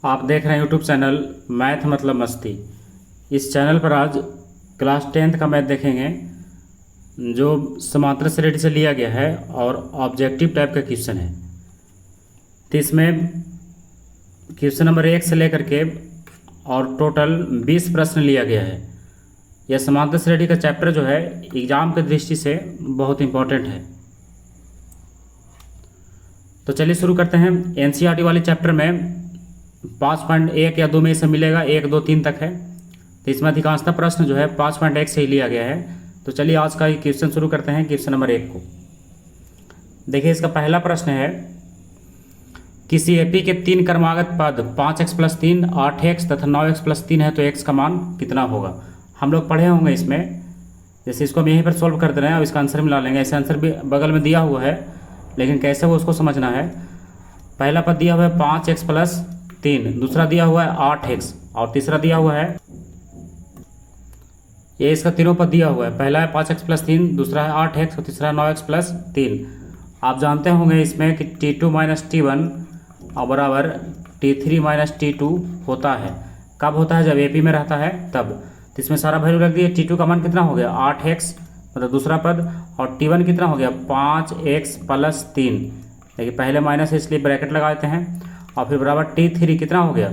आप देख रहे हैं यूट्यूब चैनल मैथ मतलब मस्ती। इस चैनल पर आज क्लास 10th का मैथ देखेंगे जो समांतर श्रेणी से लिया गया है और ऑब्जेक्टिव टाइप का क्वेश्चन है। तो इसमें क्वेश्चन नंबर 1 से लेकर के और टोटल 20 प्रश्न लिया गया है। यह समांतर श्रेणी का चैप्टर जो है एग्जाम की दृष्टि से बहुत इंपॉर्टेंट है। तो चलिए शुरू करते हैं। एनसीईआरटी वाले चैप्टर में 5.1 या 2 में से मिलेगा, 1, 2, 3 तक है। तो इसमें अधिकांशतः प्रश्न जो है 5.1 से ही लिया गया है। तो चलिए आज का क्वेश्चन शुरू करते हैं। क्वेश्चन नंबर 1 को देखिए। इसका पहला प्रश्न है, किसी एपी के 3 क्रमागत पद 5x + 3, 8x तथा 9x + 3 है तो x का मान कितना होगा। हम लोग पढ़े होंगे इसमें। जैसे इसको हम यहीं पर सॉल्व कर दे रहे हैं और इसका आंसर मिला लेंगे। ऐसे आंसर भी बगल में दिया हुआ है, लेकिन कैसे वो उसको समझना है। पहला पद दिया हुआ है 5x + 3, दूसरा दिया हुआ है 8x और तीसरा दिया हुआ है, ये इसका तीनों पद दिया हुआ है। पहला है 5x + 3, दूसरा है 8x और तीसरा 9x + 3। आप जानते होंगे इसमें कि T2 - T1 और बराबर T3 - T2 होता है। कब होता है? जब एपी में रहता है तब। तो इसमें सारा वैल्यू रख दिए। T2 का मान कितना हो गया 8x मतलब दूसरा पद, और T1 कितना हो गया 5x + 3। देखिए पहले माइनस है इसलिए ब्रैकेट लगा देते हैं, और फिर बराबर T3 कितना हो गया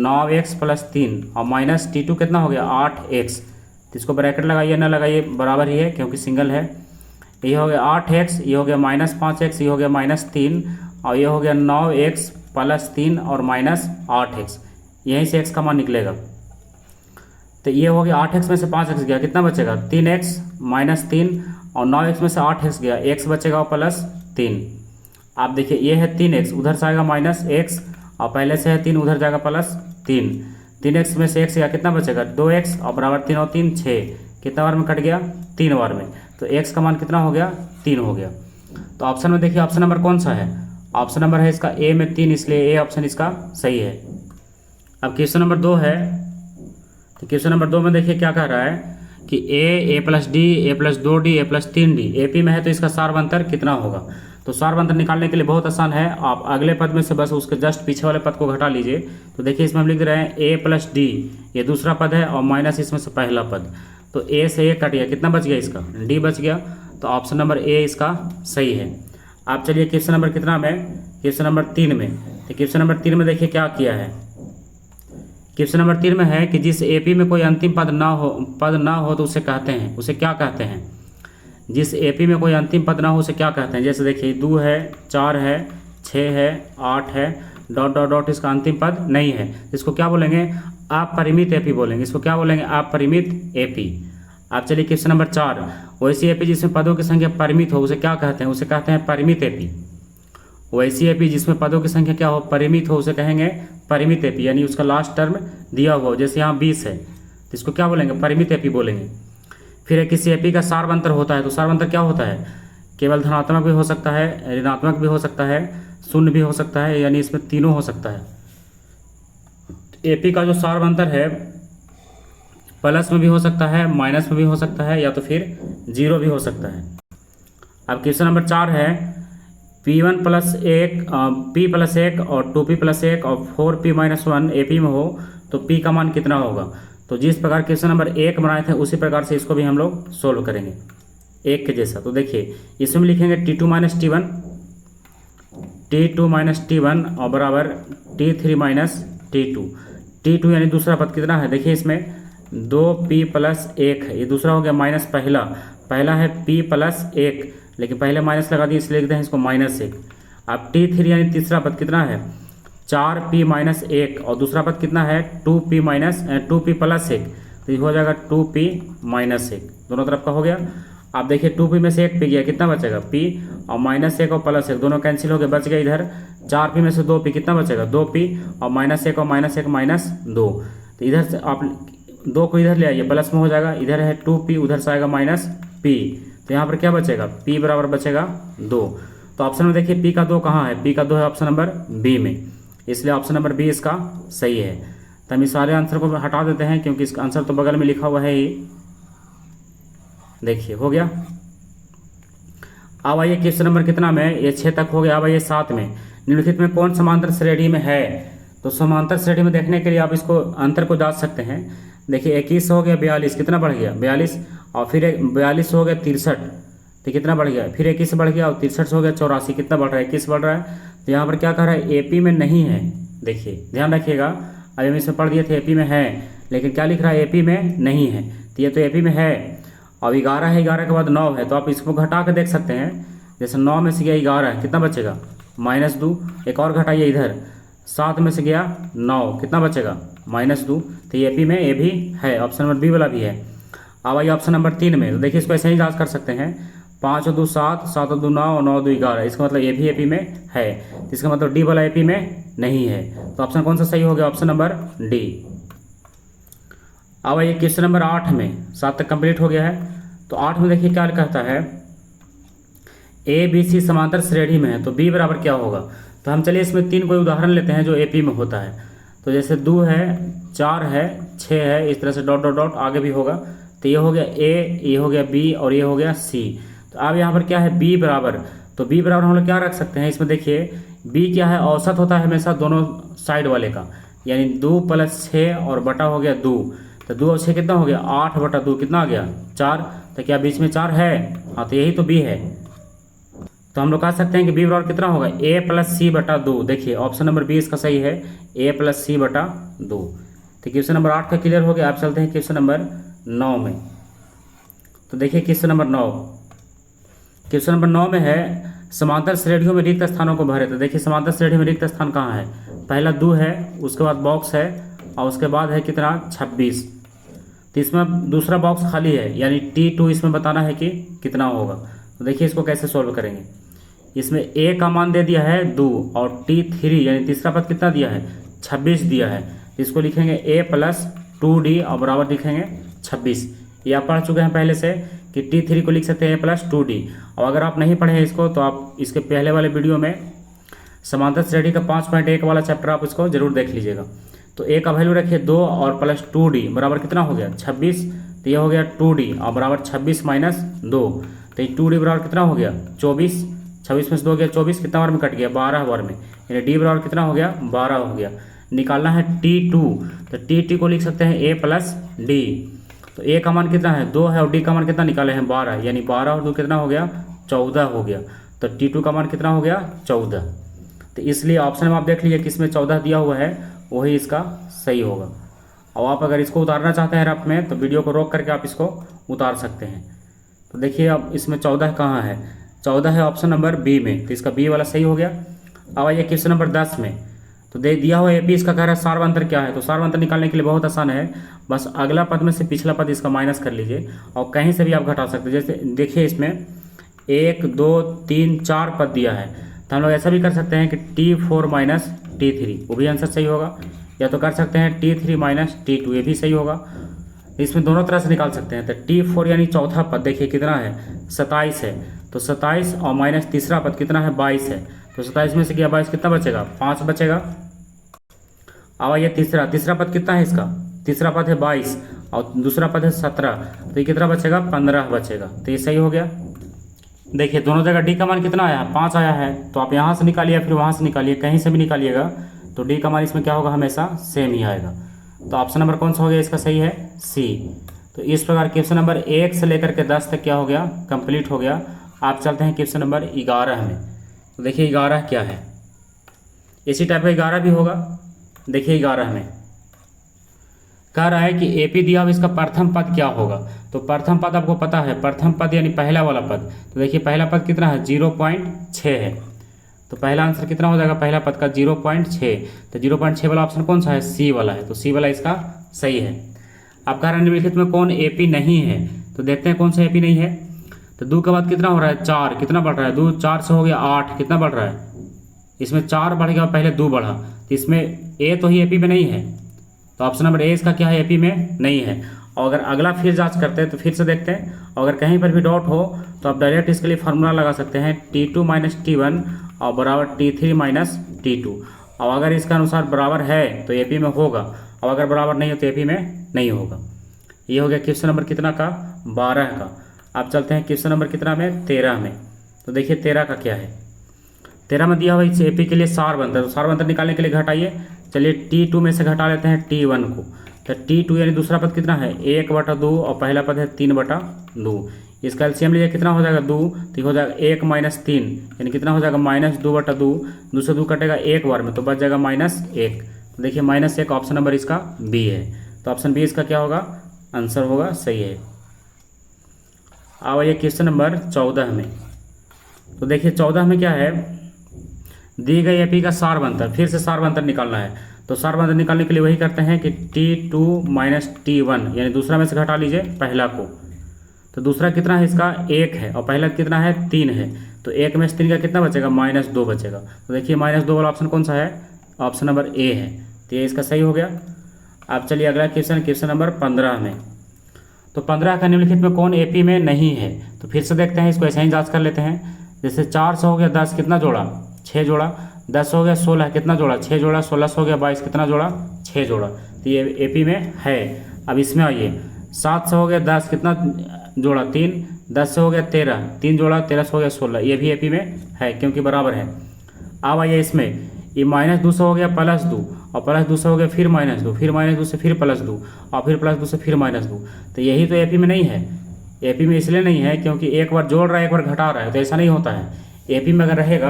9x + 3 और माइनस T2 कितना हो गया 8x। तो इसको ब्रैकेट लगाइए ना लगाइए बराबर ही है क्योंकि सिंगल है। ये हो गया 8x, ये हो गया -5x, ये हो गया -3 और ये हो गया 9x + 3 और -8x। यहीं से x का मान निकलेगा। तो ये हो गया 8x में से 5x गया, कितना बचेगा 3x -3 और 9x में से 8x गया, x बचेगा और +3। आप देखिए ये है 3x, उधर से आएगा -x और पहले से है 3, उधर जाएगा +3। 3x में से x गया, कितना बचेगा 2x और बराबर 3 और 3 6। कितना बार में कट गया 3 बार में। तो x का मान कितना हो गया 3 हो गया। तो ऑप्शन में देखिए ऑप्शन नंबर कौन सा है। ऑप्शन नंबर है इसका ए में 3, इसलिए ए ऑप्शन इसका सही है। अब क्वेश्चन नंबर 2 है। तो क्वेश्चन नंबर 2 में देखिए क्या कह रहा है कि a + d, a + 2d, a + 3d AP में है तो इसका सारवंतर कितना होगा। तो सारवंतर निकालने के लिए बहुत आसान है। आप अगले पद में से बस उसके जस्ट पीछे वाले पद को घटा लीजिए। तो देखिए इसमें हम लिख रहे हैं a + d, ये दूसरा पद है और माइनस इसमें से पहला पद। तो a से a कट गया, कितना बच गया इसका d बच गया। तो ऑप्शन नंबर ए इसका सही है। आप चलिए क्वेश्चन नंबर कितना में, क्वेश्चन नंबर 3 में। तो क्वेश्चन नंबर 3 में देखिए क्या किया है। क्वेश्चन नंबर 3 में है कि जिस एपी में कोई अंतिम पद ना हो तो उसे कहते हैं, उसे क्या कहते हैं। जिस एपी में कोई अंतिम पद ना हो उसे क्या कहते हैं। जैसे देखिए 2 है, 4 है, 6 है, 8 है, ... इसका अंतिम पद नहीं है। इसको क्या बोलेंगे अपरिमित एपी बोलेंगे। इसको क्या बोलेंगे अपरिमित एपी। आप चलिए क्वेश्चन नंबर 4, वैसी एपी जिसमें पदों की संख्या परिमित हो उसे क्या कहते हैं। उसे कहते हैं परिमित एपी। वैसी एपी जिसमें पदों की संख्या क्या हो परिमित हो उसे कहेंगे परिमित एपी, यानी उसका लास्ट टर्म दिया हुआ हो। जैसे यहाँ 20 है तो इसको क्या बोलेंगे परिमित एपी बोलेंगे। फिर किसी एपी का सारवंतर होता है तो सारवंतर क्या होता है, केवल धनात्मक भी हो सकता है, ऋणात्मक भी हो सकता है, शून्य भी हो सकता है, यानी इसमें तीनों हो सकता है। एपी का जो सारवंतर है प्लस में भी हो सकता है, माइनस में भी हो सकता है, या तो फिर 0 भी हो सकता है। अब क्वेश्चन नंबर 4 है P1 + 1 P + 1 और 2P + 1 और 4P - 1 एपी में हो तो P का मान कितना होगा। तो जिस प्रकार क्वेश्चन नंबर 1 बनाए थे उसी प्रकार से इसको भी हम लोग सोल्व करेंगे एक के जैसा। तो देखिए इसमें लिखेंगे T2 - T1, T2 - T1 और बराबर T3 - T2। T2 यानी दूसरा पद कितना है, देखिए इसमें 2P + 1 है, ये दूसरा हो गया माइनस पहला है P + 1, लेकिन पहले माइनस लगा दिए इसलिए लिखते हैं इसको -1। अब T3 यानी तीसरा पद कितना है 4P - 1 और दूसरा पद कितना है 2P + 1, तो ये हो जाएगा 2P - 1। दोनों तरफ का हो गया। आप देखिए 2P में से 1 P गया, कितना बचेगा P और -1 और +1 दोनों कैंसिल हो गए, बच गया इधर 4P में से 2P, कितना बचेगा 2P और -1 और -1 -2। तो इधर से आप 2 को इधर ले आइए, प्लस में हो जाएगा, इधर है 2P उधर से आएगा -P, तो यहाँ पर क्या बचेगा P बराबर बचेगा 2। तो ऑप्शन में देखिए P का 2 कहाँ है, P का 2 है ऑप्शन नंबर बी में, इसलिए ऑप्शन नंबर बी इसका सही है। तो हम इस सारे आंसर को हटा देते हैं क्योंकि इसका आंसर तो बगल में लिखा हुआ है ही। देखिए हो गया। अब आइए क्वेश्चन नंबर कितना में, ये 6 तक हो गया। अब आइए 7 में, निम्नलिखित में कौन समांतर श्रेणी में है। तो समांतर श्रेणी में देखने के लिए आप इसको अंतर को जांच सकते हैं। देखिए 21 हो गया 42, कितना बढ़ गया 42, और फिर 42 हो गया 63, तो कितना बढ़ गया, फिर 21 बढ़ गया और 63 हो गया 84, कितना बढ़ रहा है 21 बढ़ रहा है। तो यहाँ पर क्या कह रहा है एपी में नहीं है। देखिए ध्यान रखिएगा, अभी हम इसमें पढ़ दिए थे एपी में है, लेकिन क्या लिख रहा है एपी में नहीं है। तो ये तो एपी में है, अब 11 है, 11 के बाद 9 है, तो आप इसको घटा के देख सकते हैं। जैसे 9 में से गया 11, कितना बचेगा -2, एक और घटाइए इधर, 7 में से गया 9, कितना बचेगा -2। तो ये एपी में ये भी है, ऑप्शन नंबर बी वाला भी है। अब आइए ऑप्शन नंबर 3 में, तो देखिए इसको ऐसे ही जांच कर सकते हैं, 5 और 2 7, 7 और 2 9 और 9 और 2 11, इसका मतलब ये भी एपी में है, इसका मतलब डी वाला एपी में नहीं है। तो ऑप्शन कौन सा सही हो गया, ऑप्शन नंबर डी। अब आइए क्वेश्चन नंबर 8 में, 7 तक कंप्लीट हो गया है। तो 8 में देखिए क्या कहता है, ए बी सी समांतर श्रेणी में है, तो बी बराबर क्या होगा। तो हम चलिए इसमें 3 कोई उदाहरण लेते हैं जो एपी में होता है। तो जैसे 2 है, 4 है, 6 है, इस तरह से डॉट डॉट डॉट आगे भी होगा। तो ये हो गया ए, ये हो गया बी और ये हो गया सी। तो अब यहाँ पर क्या है बी बराबर, तो बी बराबर हम लोग क्या रख सकते हैं इसमें, देखिए बी क्या है, औसत होता है हमेशा दोनों साइड वाले का, यानी 2 + 6 और बटा हो गया 2। तो 2 और 6 कितना हो गया 8/2, कितना आ गया 4। तो क्या बीच में 4 है, हाँ तो यही तो बी है। तो हम लोग कह सकते हैं कि बी बराबर कितना होगा a + c/2। देखिए ऑप्शन नंबर बी इसका सही है, a + c/2। तो क्वेश्चन नंबर 8 का क्लियर हो गया। आप चलते हैं क्वेश्चन नंबर 9 में। तो देखिए क्वेश्चन नंबर 9, क्वेश्चन नंबर 9 में है समांतर श्रेणियों में रिक्त स्थानों को भरे। तो देखिए समांतर श्रेणी में रिक्त स्थान कहाँ है, पहला 2 है, उसके बाद बॉक्स है, और उसके बाद है कितना 26। तो इसमें दूसरा बॉक्स खाली है, यानी T2 इसमें बताना है कि कितना होगा। तो देखिए इसको कैसे सॉल्व करेंगे। इसमें a का मान दे दिया है 2 और T3 यानी तीसरा पद कितना दिया है 26 दिया है। इसको लिखेंगे a + 2d और बराबर लिखेंगे 26। ये आप पढ़ चुके हैं पहले से कि T3 को लिख सकते हैं a + 2d। और अगर आप नहीं पढ़े हैं इसको तो आप इसके पहले वाले वीडियो में समांतर श्रेणी का 5.1 वाला चैप्टर आप इसको जरूर देख लीजिएगा। तो a का वैल्यू रखिए 2 और +2d बराबर कितना हो गया 26। तो ये हो गया 2d और बराबर 26 - 2। तो ये 2d बराबर कितना हो गया 24, 26 में से 2 गया 24, कितना बार में कट गया 12 बार में, यानी d बराबर कितना हो गया 12 हो गया। निकालना है T2, तो T2 को लिख सकते हैं a + d। तो a का मान कितना है 2 है और d का मान कितना निकाले हैं 12, यानी 12 और 2 कितना हो गया 14 हो गया। तो T2 का मान कितना हो गया 14। तो इसलिए ऑप्शन में आप देख लीजिए किसमें 14 दिया हुआ है वही इसका सही होगा। और आप अगर इसको उतारना चाहते हैं रफ में तो वीडियो को रोक करके आप इसको उतार सकते हैं। तो देखिए अब इसमें 14 कहाँ है, 14 है ऑप्शन नंबर बी में, तो इसका बी वाला सही हो गया। अब आइए क्वेश्चन नंबर 10 में। तो दे दिया हुआ एपी, इसका कह रहा है सार्वंतर क्या है। तो सार्वंतर निकालने के लिए बहुत आसान है, बस अगला पद में से पिछला पद इसका माइनस कर लीजिए और कहीं से भी आप घटा सकते हैं। जैसे देखिए इसमें 1 2 3 4 पद दिया है, तो हम लोग ऐसा भी कर सकते हैं कि T4 - T3, वो भी आंसर सही होगा। या तो कर सकते हैं T3 - T2, ये भी सही होगा। इसमें दोनों तरह से निकाल सकते हैं। तो T4 यानी चौथा पद देखिए कितना है 27 है, तो 27 और माइनस तीसरा पद कितना है 22 है। तो 27 में से गया 22, कितना बचेगा 5 बचेगा। अब ये तीसरा पद कितना है इसका, तीसरा पद है 22 और दूसरा पद है 17, तो ये कितना बचेगा 15 बचेगा। तो ये सही हो गया। देखिए दोनों जगह डी का मान कितना आया 5 आया है, तो आप यहाँ से निकालिए फिर वहाँ से निकालिए, कहीं से भी निकालिएगा तो डी का मान इसमें क्या होगा हमेशा सेम ही आएगा। तो ऑप्शन नंबर कौन सा हो गया इसका सही है सी। तो इस प्रकार क्वेश्चन नंबर 1 से लेकर के 10 तक क्या हो गया कंप्लीट हो गया। आप चलते हैं क्वेश्चन नंबर 11 में। तो देखिए 11 क्या है, इसी टाइप का 11 भी होगा। देखिए 11 में कह रहा है कि एपी दिया हुआ इसका प्रथम पद क्या होगा। तो प्रथम पद आपको पता है, प्रथम पद यानी पहला वाला पद। तो देखिए पहला पद कितना है 0.6 है, तो पहला आंसर कितना हो जाएगा पहला पद का 0.6। तो 0.6 वाला ऑप्शन कौन सा है सी वाला है, तो सी वाला इसका सही है। आप कह रहे हैं निम्नलिखित में कौन एपी नहीं है, तो देखते हैं कौन सा एपी नहीं है। तो 2 के बाद कितना हो रहा है 4, कितना बढ़ रहा है 2, 4 से हो गया 8, कितना बढ़ रहा है इसमें 4 बढ़ गया पहले 2 बढ़ा, तो इसमें ए तो ही एपी में नहीं है। तो ऑप्शन नंबर ए इसका क्या है एपी में नहीं है। और अगर अगला फिर जांच करते हैं तो फिर से देखते हैं, अगर कहीं पर भी डॉट हो तो आप डायरेक्ट इसके लिए फार्मूला लगा सकते हैं T2 - T1 और बराबर T3 - T2। और अगर इसका अनुसार बराबर है तो एपी में होगा, और अगर बराबर नहीं हो तो एपी में नहीं होगा। ये हो गया क्वेश्चन नंबर कितना का 12 का। आप चलते हैं क्वेश्चन नंबर कितना में 13 में। तो देखिए 13 का क्या है, 13 में दिया हुआ इस एपी के लिए सार बनता है। तो सार बनता निकालने के लिए घटाइए चलिए T2 में से घटा लेते हैं T1 को। तो T2 यानी दूसरा पद कितना है 1/2 और पहला पद है 3/2। इसका एलसीएम लीजिए कितना हो जाएगा 2, तो हो जाएगा 1 - 3 यानी कितना हो जाएगा -2/2। 2 से 2 कटेगा एक बार में तो बच जाएगा -1। तो देखिए -1 ऑप्शन नंबर इसका बी है। तो ऑप्शन बी इसका क्या होगा आंसर होगा, सही है। अब आइए क्वेश्चन नंबर 14 में। तो देखिए 14 में क्या है, दी गई एपी का सार बंतर, फिर से सार बंतर निकालना है। तो सार बंतर निकालने के लिए वही करते हैं कि T2 - T1 यानी दूसरा में से घटा लीजिए पहला को। तो दूसरा कितना है इसका 1 है और पहला कितना है 3 है। तो 1 में से 3 का कितना बचेगा -2 बचेगा। तो देखिए -2 वाला ऑप्शन कौन सा है, ऑप्शन नंबर ए है। तो ये इसका सही हो गया। अब चलिए अगला क्वेश्चन नंबर 15 में। तो 15 का निम्नलिखित में कौन एपी में नहीं है। तो फिर से देखते हैं, इसको ऐसे ही जांच कर लेते हैं। जैसे 4 से हो गया 10 कितना जोड़ा 6 जोड़ा, 10 हो गया 16 कितना जोड़ा 6 जोड़ा, 16 से हो गया 22 कितना जोड़ा 6 जोड़ा। तो ये एपी में है। अब इसमें आइए 7 से हो गया 10 कितना जोड़ा 3, 10 से हो गया 13 3 जोड़ा, 13 से हो गया 16, ये भी एपी में है क्योंकि बराबर है। अब आइए इसमें ये -2 से हो गया +2 और +2 से हो गया फिर -2, फिर -2 से फिर +2 और फिर +2 से फिर -2। तो यही तो एपी में नहीं है। एपी में इसलिए नहीं है क्योंकि एक बार जोड़ रहा है एक बार घटा रहा है, तो ऐसा नहीं होता है। एपी में अगर रहेगा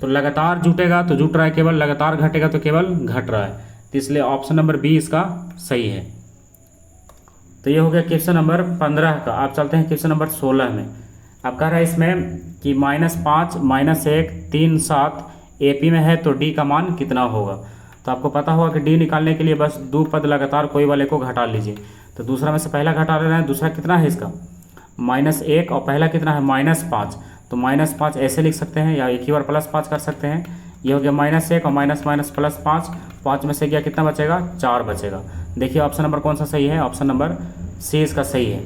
तो लगातार जुटेगा तो जुट रहा है केवल, लगातार घटेगा तो केवल घट रहा है। तो इसलिए ऑप्शन नंबर बी इसका सही है। तो ये हो गया क्वेश्चन नंबर 15 का। आप चलते हैं क्वेश्चन नंबर 16 में। अब कह रहा है इसमें कि -5 -1 3 7 एपी में है तो डी का मान कितना होगा। तो आपको पता होगा कि डी निकालने के लिए बस 2 पद लगातार कोई वाले को घटा लीजिए। तो दूसरा में से पहला घटा रहे हैं, दूसरा कितना है इसका -1 और पहला कितना है -5। तो -5 ऐसे लिख सकते हैं या एक ही बार +5 कर सकते हैं। ये हो गया -1 और माइनस +5, 5 में से गया कितना बचेगा 4 बचेगा। देखिए ऑप्शन नंबर कौन सा सही है, ऑप्शन नंबर सी इसका सही है।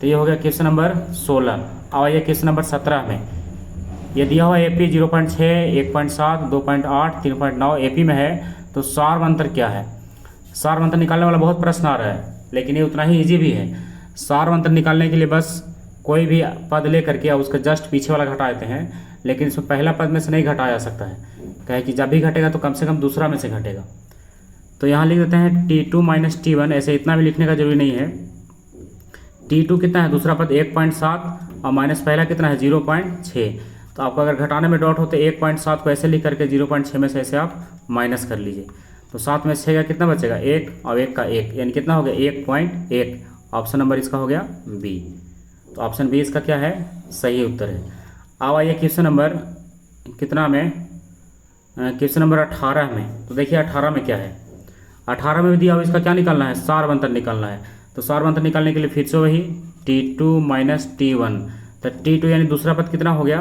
तो ये हो गया क्वेश्चन नंबर 16। अब आइए क्वेश्चन नंबर 17 में। ये दिया हुआ एपी 0.6 1.7 2.8 3.9 एपी में है तो सार अंतर क्या है। सार अंतर निकालने वाला बहुत प्रश्न आ रहा है, लेकिन ये उतना ही ईजी भी है। सार अंतर निकालने के लिए बस कोई भी पद ले करके या उसका जस्ट पीछे वाला घटा देते हैं, लेकिन इसमें पहला पद में से नहीं घटाया जा सकता है। कहे कि जब भी घटेगा तो कम से कम दूसरा में से घटेगा। तो यहाँ लिख देते हैं T2 - T1। ऐसे इतना भी लिखने का जरूरी नहीं है। T2 कितना है, दूसरा पद 1.7 और माइनस पहला कितना है 0.6। तो आपको अगर घटाने में डॉट हो तो 1.7 को ऐसे लिख करके 0.6 में से ऐसे आप माइनस कर लीजिए। तो 7 में 6 का कितना बचेगा 1 और 1 का 1 यानी कितना हो गया 1.1। ऑप्शन नंबर इसका हो गया बी। तो ऑप्शन बी इसका क्या है, सही उत्तर है। अब आइए क्वेश्चन नंबर कितना में, क्वेश्चन नंबर 18 में। तो देखिए 18 में क्या है, 18 में भी दिया हुआ इसका क्या निकालना है, सार अंतर निकालना है। तो सार अंतर निकालने के लिए फिर से वही T2 - T1। तो T2 यानी दूसरा पद कितना हो गया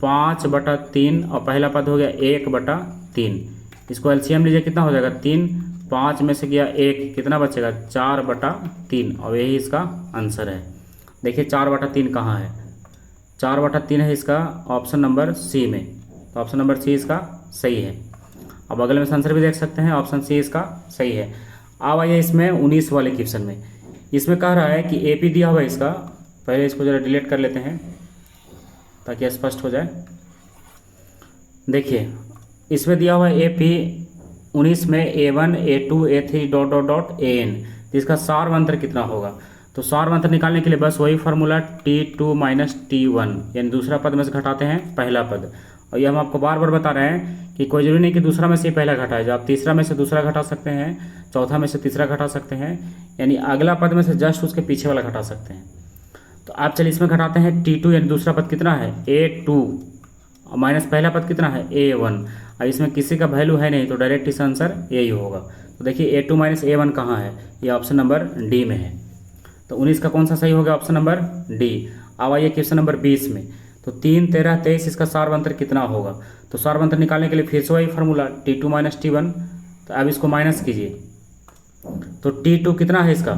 5/3 और पहला पद हो गया 1/3। इसको एलसीएम लीजिए कितना हो जाएगा 3, 5 में से गया 1 कितना बचेगा 4/3 और यही इसका आंसर है। देखिए 4/3 कहाँ है, 4/3 है इसका ऑप्शन नंबर सी में। तो ऑप्शन नंबर सी इसका सही है। अब अगले में आंसर भी देख सकते हैं, ऑप्शन सी इसका सही है। अब आइए इसमें 19 वाले क्वेश्चन में। इसमें कह रहा है कि एपी दिया हुआ है इसका, पहले इसको जरा डिलीट कर लेते हैं ताकि स्पष्ट हो जाए। देखिए इसमें दिया हुआ है एपी 19 में A1 A2 A3 ... AN। तो इसका सार अंतर कितना होगा। तो सार अंतर निकालने के लिए बस वही फार्मूला T2 - T1 यानी दूसरा पद में से घटाते हैं पहला पद। और ये हम आपको बार बार बता रहे हैं कि कोई जरूरी नहीं कि दूसरा में से पहला घटाए जाए, आप तीसरा में से दूसरा घटा सकते हैं, चौथा में से तीसरा घटा सकते हैं, यानी अगला पद में से जस्ट उसके पीछे वाला घटा सकते हैं। तो आप चलिए इसमें घटाते हैं T2 यानी दूसरा पद कितना है A2 और माइनस पहला पद कितना है A1। अब इसमें किसी का वैल्यू है नहीं तो डायरेक्ट इसका आंसर यही होगा। तो देखिए A2 - A1 कहाँ है, ये ऑप्शन नंबर डी में है। तो 19 का कौन सा सही होगा, ऑप्शन नंबर डी। अब आइए क्वेश्चन नंबर 20 में। तो 3 13 23 इसका सार अंतर कितना होगा। तो सार अंतर निकालने के लिए फिर से वही फार्मूला T2 - T1। तो अब इसको माइनस कीजिए तो T2 कितना है इसका,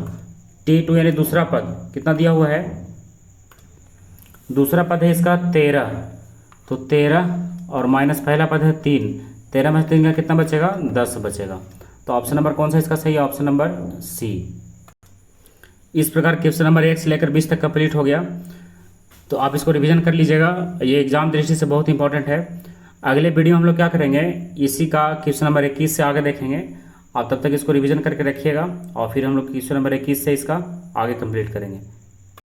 T2 यानी दूसरा पद कितना दिया हुआ है, दूसरा पद है इसका 13। तो 13 और माइनस पहला पद है 3, 13 में से 3 का कितना बचेगा 10 बचेगा। तो ऑप्शन नंबर कौन सा इसका सही है, ऑप्शन नंबर सी। इस प्रकार क्वेश्चन नंबर 1 से लेकर 20 तक कंप्लीट हो गया। तो आप इसको रिवीजन कर लीजिएगा, ये एग्जाम दृष्टि से बहुत इंपॉर्टेंट है। अगले वीडियो हम लोग क्या करेंगे, इसी का क्वेश्चन नंबर 21 से आगे देखेंगे। आप तब तक इसको रिवीजन करके रखिएगा और फिर हम लोग क्वेश्चन नंबर 21 से इसका आगे कंप्लीट करेंगे।